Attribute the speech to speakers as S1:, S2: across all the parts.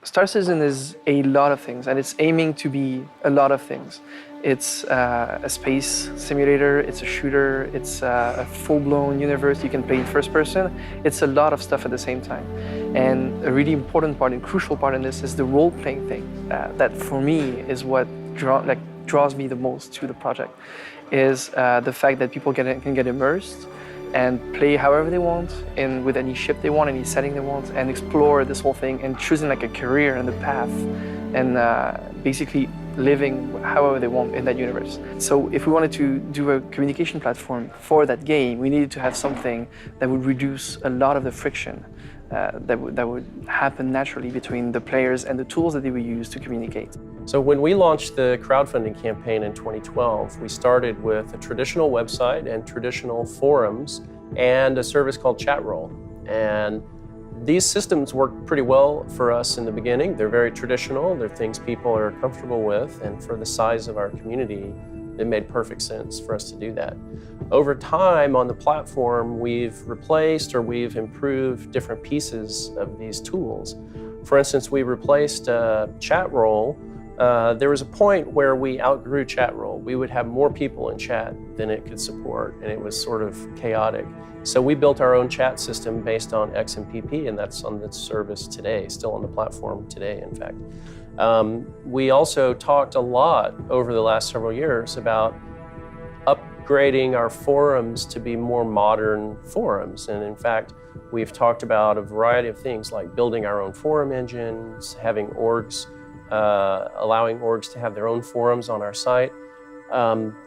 S1: Star Citizen is a lot of things, and it's aiming to be a lot of things. It's a space simulator, it's a shooter, it's a full-blown universe you can play in first person. It's a lot of stuff at the same time. And a really important part and crucial part in this is the role-playing thing. That for me is what draws me the most to the project, is the fact that people can get immersed and play however they want, and with any ship they want, any setting they want, and explore this whole thing and choosing like a career and a path, and basically living however they want in that universe. So if we wanted to do a communication platform for that game, we needed to have something that would reduce a lot of the friction that would happen naturally between the players and the tools that they would use to communicate.
S2: So when we launched the crowdfunding campaign in 2012, we started with a traditional website and traditional forums and a service called Chatroll. And these systems worked pretty well for us in the beginning. They're very traditional. They're things people are comfortable with. And for the size of our community, it made perfect sense for us to do that. Over time on the platform, we've replaced or we've improved different pieces of these tools. For instance, we replaced Chatroll. There was a point where we outgrew Chatroll. We would have more people in chat than it could support, and it was sort of chaotic. So we built our own chat system based on XMPP, and that's on the service today, still on the platform today, in fact. We also talked a lot over the last several years about upgrading our forums to be more modern forums. And in fact, we've talked about a variety of things like building our own forum engines, having orgs, allowing orgs to have their own forums on our site.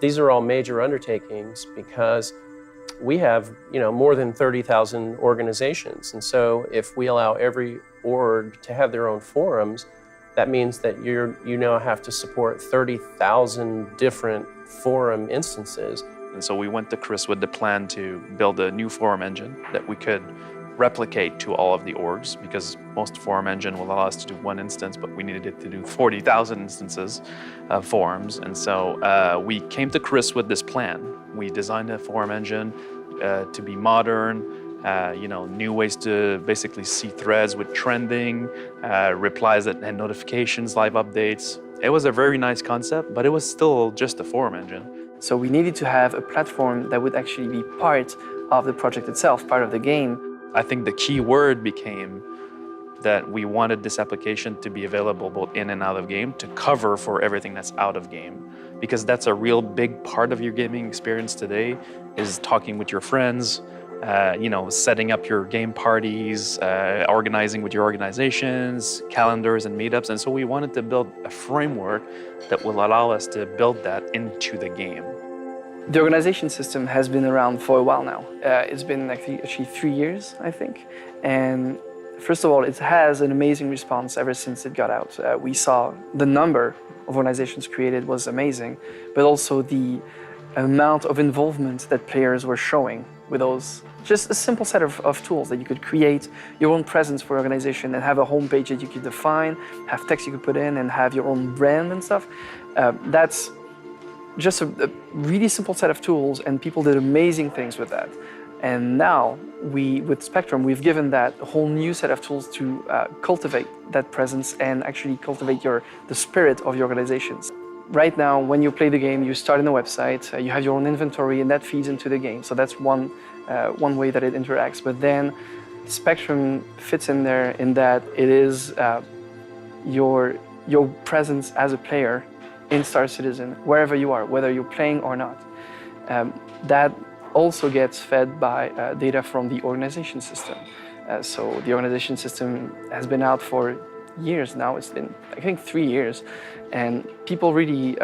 S2: These are all major undertakings because we have, more than 30,000 organizations. And so if we allow every org to have their own forums, that means that you now have to support 30,000 different forum instances.
S3: And so we went to Chris with the plan to build a new forum engine that we could replicate to all of the orgs, because most forum engine will allow us to do one instance, but we needed it to do 40,000 instances of forums. And so we came to Chris with this plan. We designed a forum engine to be modern, new ways to basically see threads with trending, replies and notifications, live updates. It was a very nice concept, but it was still just a forum engine.
S1: So we needed to have a platform that would actually be part of the project itself, part of the game.
S3: I think the key word became that we wanted this application to be available both in and out of game to cover for everything that's out of game. Because that's a real big part of your gaming experience today, is talking with your friends, setting up your game parties, organizing with your organizations, calendars and meetups. And so we wanted to build a framework that will allow us to build that into the game.
S1: The organization system has been around for a while now. It's been actually 3 years, I think. And first of all, it has an amazing response ever since it got out. We saw the number of organizations created was amazing, but also the amount of involvement that players were showing with those. Just a simple set of tools that you could create your own presence for your organization and have a homepage that you could define, have text you could put in, and have your own brand and stuff. That's just a really simple set of tools, and people did amazing things with that. And now, with Spectrum, we've given that a whole new set of tools to cultivate that presence and actually cultivate the spirit of your organizations. Right now, when you play the game, you start in a website, you have your own inventory, and that feeds into the game. So that's one way that it interacts. But then Spectrum fits in there in that it is your presence as a player in Star Citizen, wherever you are, whether you're playing or not. That also gets fed by data from the organization system. So the organization system has been out for years now. It's been, I think, 3 years. And people really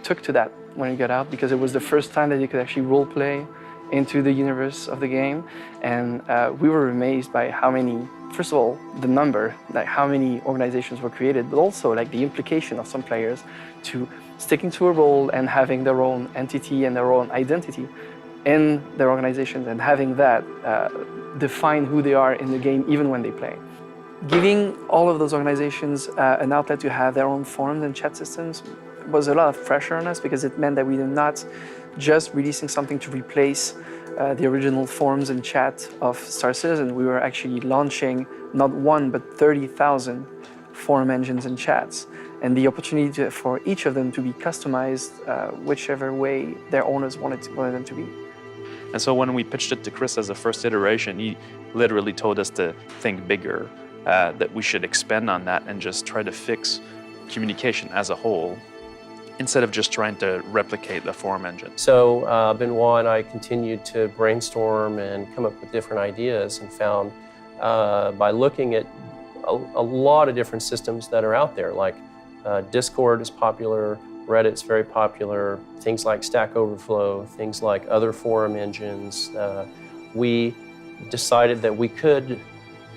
S1: took to that when it got out, because it was the first time that you could actually role play into the universe of the game. And we were amazed by how many, first of all, the number, like how many organizations were created, but also like the implication of some players to sticking to a role and having their own entity and their own identity in their organizations, and having that define who they are in the game even when they play. Giving all of those organizations an outlet to have their own forums and chat systems was a lot of pressure on us, because it meant that we were not just releasing something to replace the original forums and chat of Star Citizen. We were actually launching not one, but 30,000 forum engines and chats, and the opportunity for each of them to be customized whichever way their owners wanted them to be.
S3: And so when we pitched it to Chris as a first iteration, he literally told us to think bigger, that we should expand on that and just try to fix communication as a whole, instead of just trying to replicate the forum engine.
S2: So Benoit and I continued to brainstorm and come up with different ideas, and found by looking at a lot of different systems that are out there, like Discord is popular, Reddit's very popular, things like Stack Overflow, things like other forum engines. We decided that we could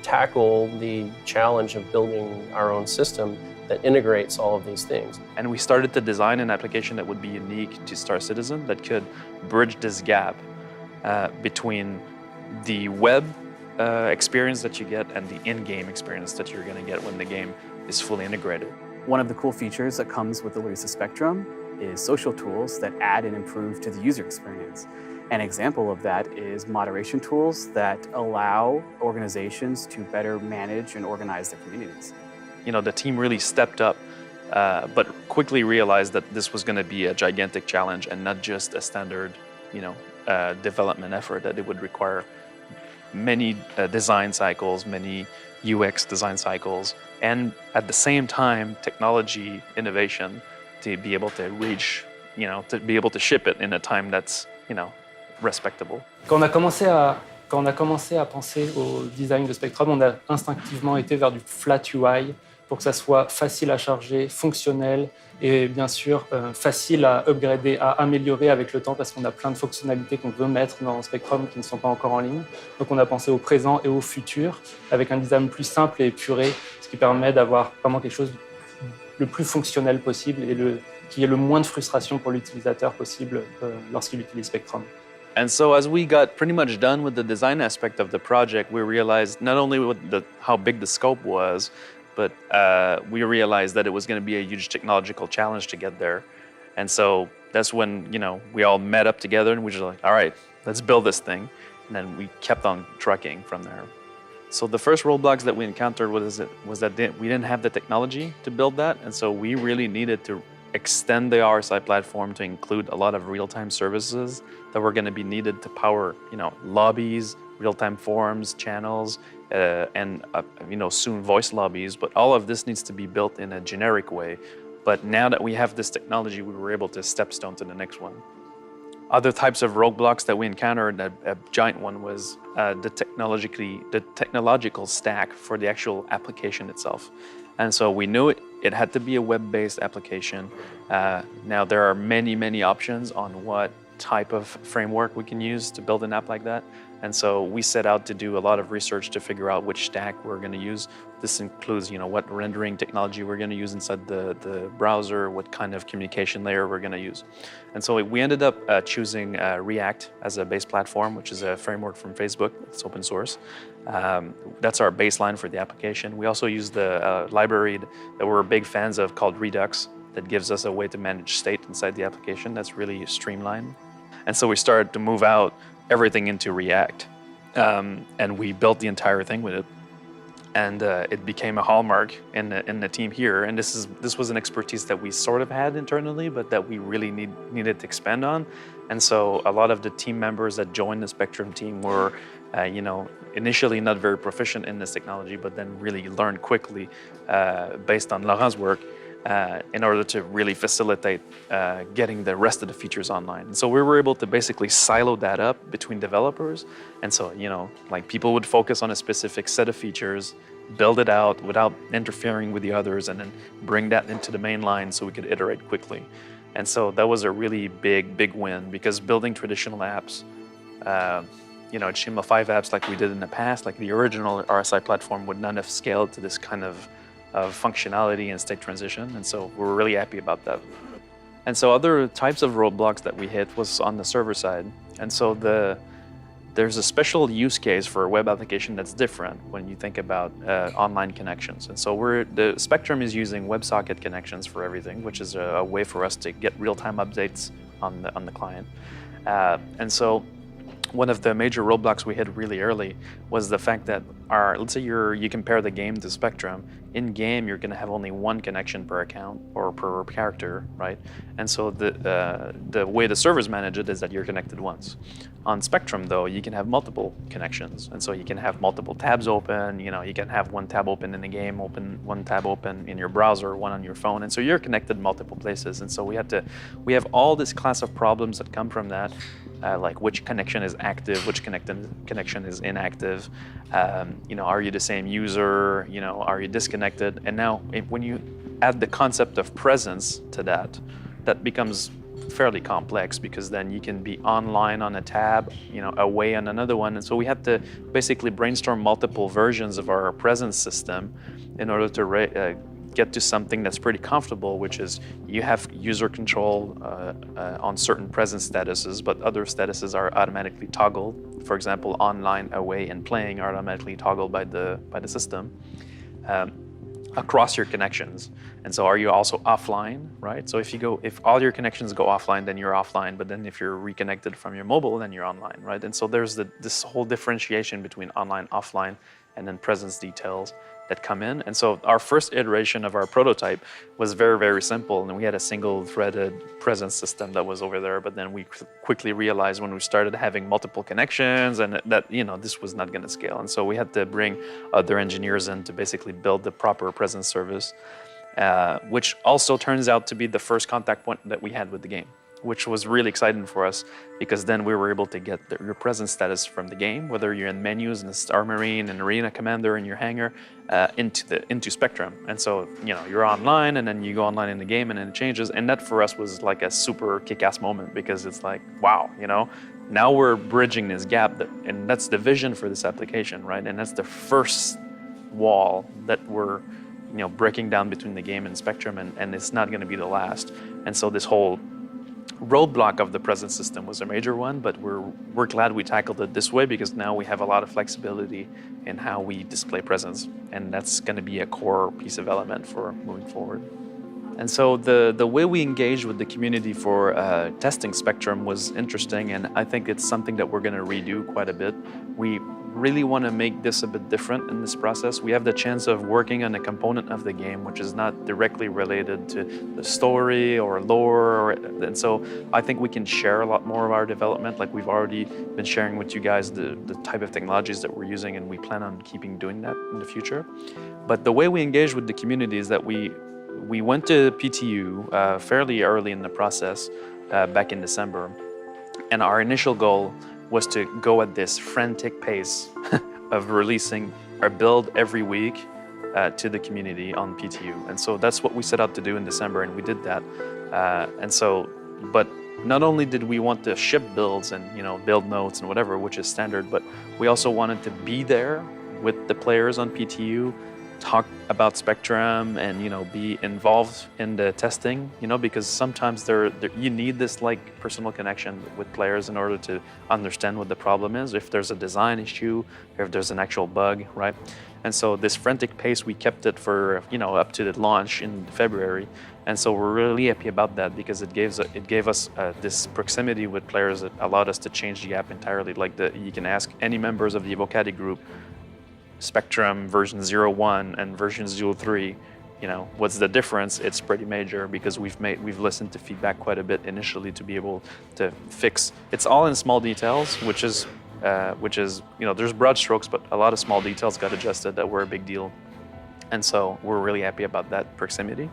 S2: tackle the challenge of building our own system that integrates all of these things.
S3: And we started to design an application that would be unique to Star Citizen, that could bridge this gap between the web experience that you get and the in-game experience that you're going to get when the game is fully integrated.
S4: One of the cool features that comes with the Luisa Spectrum is social tools that add and improve to the user experience. An example of that is moderation tools that allow organizations to better manage and organize their communities.
S3: You know, the team really stepped up, but quickly realized that this was going to be a gigantic challenge and not just a standard, development effort, that it would require many design cycles, many UX design cycles, and at the same time, technology innovation to be able to reach, to be able to ship it in a time that's, respectable.
S5: Quand on a commencé à penser au design de Spectrum, on a instinctivement été vers du flat UI pour que ça soit facile à charger, fonctionnel et bien sûr facile à upgrader, à améliorer avec le temps, parce qu'on a plein de fonctionnalités qu'on veut mettre dans Spectrum qui ne sont pas encore en ligne. Donc on a pensé au présent et au futur avec un design plus simple et épuré, ce qui permet d'avoir vraiment quelque chose le plus fonctionnel possible et qui ait le moins de frustration pour l'utilisateur possible lorsqu'il utilise Spectrum.
S3: And so as we got pretty much done with the design aspect of the project, we realized not only how big the scope was, but we realized that it was going to be a huge technological challenge to get there. And so that's when, we all met up together and we were just like, all right, let's build this thing. And then we kept on trucking from there. So the first roadblocks that we encountered was that we didn't have the technology to build that. And so we really needed to extend the RSI platform to include a lot of real-time services that were going to be needed to power, lobbies, real-time forums, channels, and soon voice lobbies. But all of this needs to be built in a generic way. But now that we have this technology, we were able to stepstone to the next one. Other types of roadblocks that we encountered, a giant one was the technological stack for the actual application itself. And so we knew it had to be a web-based application. Now there are many, many options on what type of framework we can use to build an app like that. And so we set out to do a lot of research to figure out which stack we're going to use. This includes, what rendering technology we're going to use inside the browser, what kind of communication layer we're going to use. And so we ended up choosing React as a base platform, which is a framework from Facebook. It's open source. That's our baseline for the application. We also use the library that we're big fans of called Redux, that gives us a way to manage state inside the application that's really streamlined. And so we started to move out everything into React, and we built the entire thing with it. And it became a hallmark in the team here. And this was an expertise that we sort of had internally, but that we really needed to expand on. And so a lot of the team members that joined the Spectrum team were, initially not very proficient in this technology, but then really learned quickly based on Laurent's work in order to really facilitate getting the rest of the features online. And so we were able to basically silo that up between developers. And so, people would focus on a specific set of features, build it out without interfering with the others, and then bring that into the main line so we could iterate quickly. And so that was a really big win, because building traditional apps, HTML5 apps like we did in the past, like the original RSI platform, would not have scaled to this kind of functionality and state transition. And so we're really happy about that. And so other types of roadblocks that we hit was on the server side. And so there's a special use case for a web application that's different when you think about online connections. And so the Spectrum is using WebSocket connections for everything, which is a way for us to get real-time updates on the client. And so one of the major roadblocks we hit really early was the fact that are, let's say you compare the game to Spectrum. In game, you're going to have only one connection per account or per character, right? And so the way the servers manage it is that you're connected once. On Spectrum, though, you can have multiple connections, and so you can have multiple tabs open. You can have one tab open in the game, one tab open in your browser, one on your phone, and so you're connected multiple places. And so we have all this class of problems that come from that. Like which connection is active, which connection is inactive. Are you the same user? Are you disconnected? And now, when you add the concept of presence to that becomes fairly complex, because then you can be online on a tab, away on another one. And so we had to basically brainstorm multiple versions of our presence system in order to get to something that's pretty comfortable, which is you have user control on certain presence statuses, but other statuses are automatically toggled. For example, online, away, and playing are automatically toggled by the system across your connections. And so are you also offline, right? So if all your connections go offline, then you're offline, but then if you're reconnected from your mobile, then you're online, right? And so there's this whole differentiation between online, offline, and then presence details that come in. And so our first iteration of our prototype was very, very simple. And we had a single threaded presence system that was over there. But then we quickly realized when we started having multiple connections and that, this was not going to scale. And so we had to bring other engineers in to basically build the proper presence service, which also turns out to be the first contact point that we had with the game, which was really exciting for us, because then we were able to get your presence status from the game, whether you're in menus, in the Star Marine, and Arena Commander, in your hangar, into Spectrum. And so, you're online, and then you go online in the game, and then it changes. And that for us was like a super kick-ass moment, because it's like, wow, now we're bridging this gap, and that's the vision for this application, right? And that's the first wall that we're breaking down between the game and Spectrum, and it's not going to be the last. And so this whole roadblock of the presence system was a major one, but we're glad we tackled it this way, because now we have a lot of flexibility in how we display presence, and that's going to be a core piece of element for moving forward. And so the way we engaged with the community for testing Spectrum was interesting, and I think it's something that we're going to redo quite a bit. We really want to make this a bit different in this process. We have the chance of working on a component of the game which is not directly related to the story or lore, and so I think we can share a lot more of our development. Like we've already been sharing with you guys the type of technologies that we're using, and we plan on keeping doing that in the future. But the way we engage with the community is that we went to PTU fairly early in the process back in December, and our initial goal was to go at this frantic pace of releasing our build every week to the community on PTU. And so that's what we set out to do in December, and we did that. But not only did we want to ship builds and build notes and whatever, which is standard, but we also wanted to be there with the players on PTU, talk about Spectrum, and be involved in the testing, because sometimes you need this like personal connection with players in order to understand what the problem is, if there's a design issue, or if there's an actual bug, right? And so this frantic pace, we kept it for up to the launch in February, and so we're really happy about that, because it gave us this proximity with players that allowed us to change the app entirely. Like you can ask any members of the Evocati group, Spectrum version 0.1 and version 0.3, what's the difference? It's pretty major, because we've listened to feedback quite a bit initially to be able to fix. It's all in small details, which is there's broad strokes, but a lot of small details got adjusted that were a big deal. And so we're really happy about that proximity,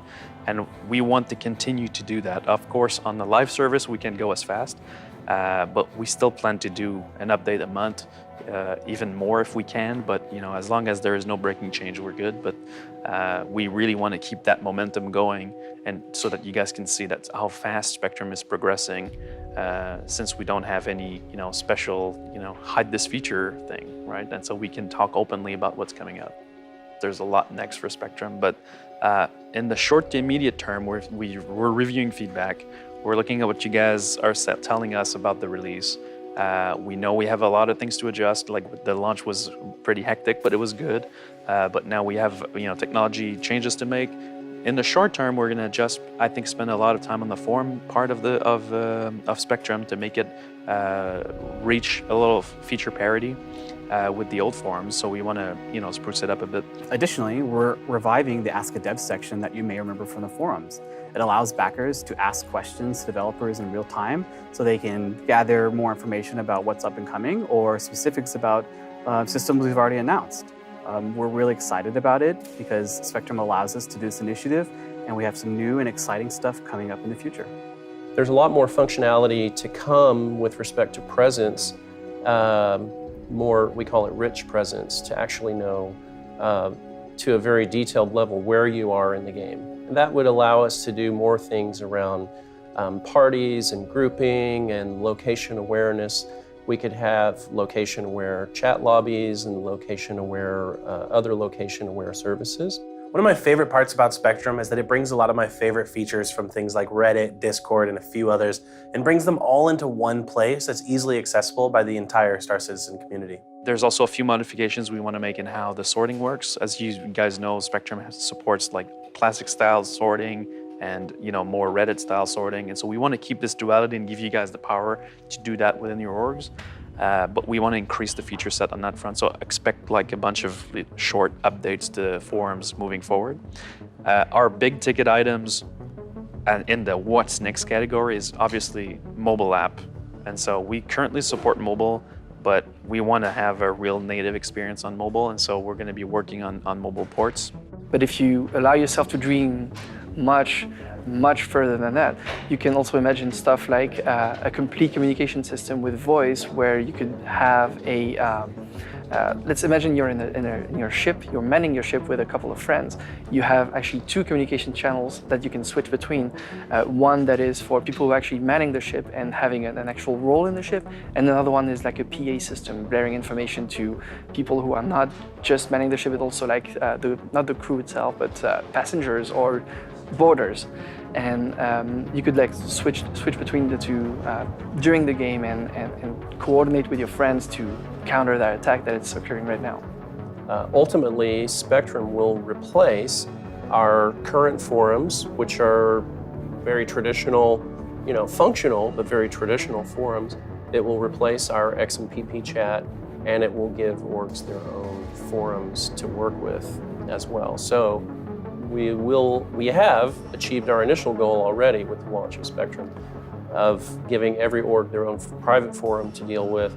S3: and we want to continue to do that. Of course, on the live service, we can go as fast, but we still plan to do an update a month, even more if we can. But as long as there is no breaking change, we're good. But we really want to keep that momentum going, and so that you guys can see that how fast Spectrum is progressing, since we don't have any special hide this feature thing, right? And so we can talk openly about what's coming up. There's a lot next for Spectrum, but in the short to immediate term, we're reviewing feedback. We're looking at what you guys are telling us about the release. We know we have a lot of things to adjust. Like the launch was pretty hectic, but it was good. But now we have technology changes to make. In the short term, we're going to spend a lot of time on the forum part of Spectrum to make it reach a little feature parity. with the old forums, so we want to, spruce it up a bit.
S4: Additionally, we're reviving the Ask a Dev section that you may remember from the forums. It allows backers to ask questions to developers in real time so they can gather more information about what's up and coming or specifics about systems we've already announced. We're really excited about it because Spectrum allows us to do this initiative, and we have some new and exciting stuff coming up in the future.
S2: There's a lot more functionality to come with respect to presence, more, we call it rich presence, to actually know to a very detailed level where you are in the game. And that would allow us to do more things around parties and grouping and location awareness. We could have location-aware chat lobbies and location-aware, other location-aware services.
S6: One of my favorite parts about Spectrum is that it brings a lot of my favorite features from things like Reddit, Discord, and a few others, and brings them all into one place that's easily accessible by the entire Star Citizen community.
S3: There's also a few modifications we want to make in how the sorting works. As you guys know, Spectrum supports like classic style sorting and more Reddit style sorting. And so we want to keep this duality and give you guys the power to do that within your orgs. But we want to increase the feature set on that front. So expect like a bunch of short updates to forums moving forward. Our big ticket items in the what's next category is obviously mobile app. And so we currently support mobile, but we want to have a real native experience on mobile. And so we're going to be working on mobile ports.
S1: But if you allow yourself to dream much further than that, you can also imagine stuff like a complete communication system with voice, where you could have a let's imagine you're in your ship, you're manning your ship with a couple of friends. You have actually two communication channels that you can switch between. One that is for people who are actually manning the ship and having an actual role in the ship, and another one is like a PA system, blaring information to people who are not just manning the ship, but also like not the crew itself, but passengers or boarders. And you could like switch between the two during the game and coordinate with your friends to counter that attack that is occurring right now.
S2: Ultimately, Spectrum will replace our current forums, which are very traditional, functional, but very traditional forums. It will replace our XMPP chat, and it will give orgs their own forums to work with as well. So we have achieved our initial goal already with the launch of Spectrum, of giving every org their own private forum to deal with,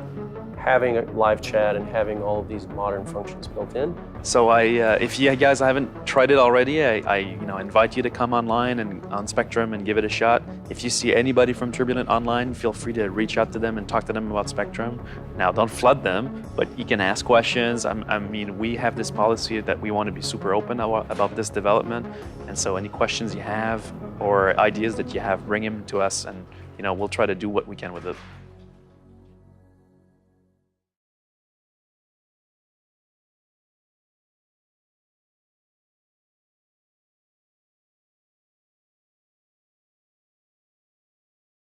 S2: having a live chat, and having all of these modern functions built in.
S3: So if you guys haven't tried it already, I invite you to come online and on Spectrum and give it a shot. If you see anybody from Turbulent online, feel free to reach out to them and talk to them about Spectrum. Now, don't flood them, but you can ask questions. I mean, we have this policy that we want to be super open about this development. And so any questions you have or ideas that you have, bring them to us, and we'll try to do what we can with it.